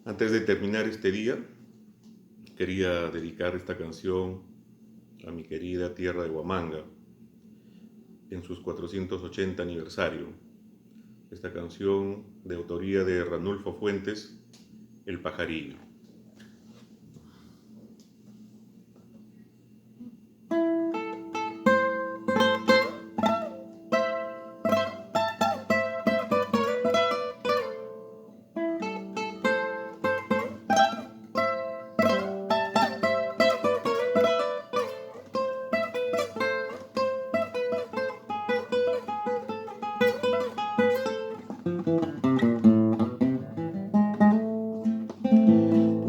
Antes de terminar este día, quería dedicar esta canción a mi querida tierra de Huamanga, en sus 480 aniversario. Esta canción de autoría de Ranulfo Fuentes, El Pajarillo.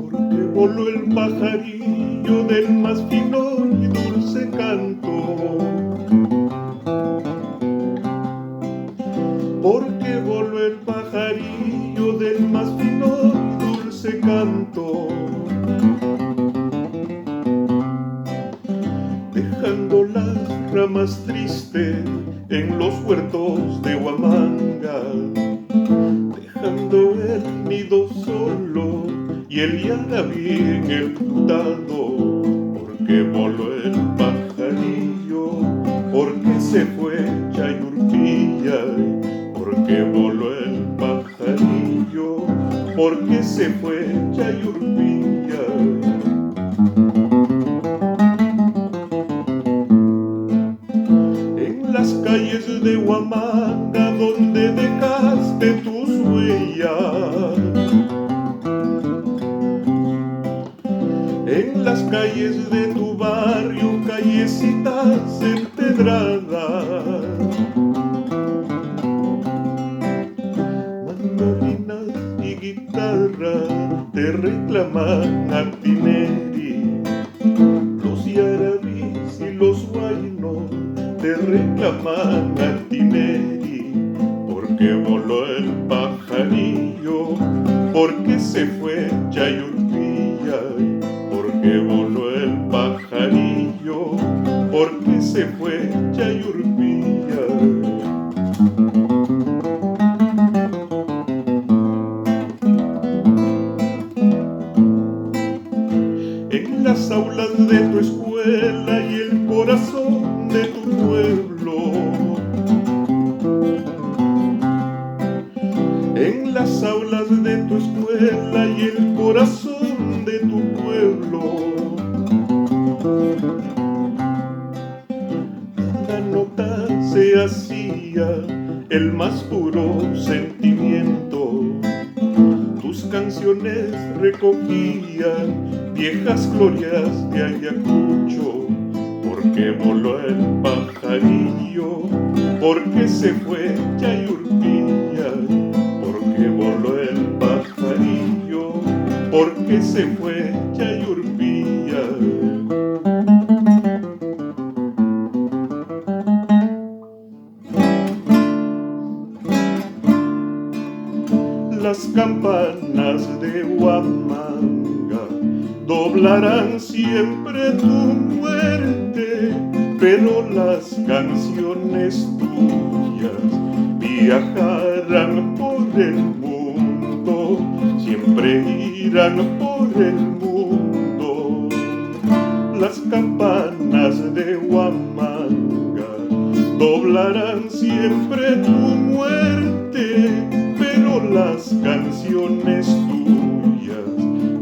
Porque voló el pajarillo del más fino y dulce canto. Porque voló el pajarillo del más fino y dulce canto. Dejando las ramas tristes en los huertos de Huamanga, dejando el nido solo y el yara bien enlutado. Porque voló el pajarillo, porque se fue Chayurquilla. Porque voló el pajarillo, porque se fue Chayurquilla. En las calles de Huamanga donde dejaste tus huellas, en las calles de tu barrio, callecitas empedradas, mandolinas y guitarras te reclaman a Tineri. Los yarabís y los huaynos te reclaman a Tineri. Porque voló el pajarillo, porque se fue Chayurquilla. Porque voló el pajarillo, porque se fue Chayurquilla. En las aulas de tu escuela y el corazón de tu pueblo, en las aulas de tu escuela y el corazón de tu pueblo, cada nota se hacía el más puro sentimiento. Tus canciones recogían viejas glorias de Ayacucho. Porque voló el pajarillo, porque se fue Chayurquilla. Porque voló el pajarillo, porque se fue Chayurquilla. Las campanas de Huamanga doblarán siempre tu muerte, pero las canciones tuyas viajarán por el mundo, siempre irán por el mundo. Las campanas de Huamanga doblarán siempre tu muerte, pero las canciones tuyas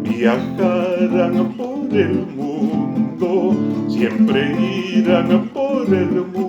viajarán por el mundo, siempre irán por el mundo.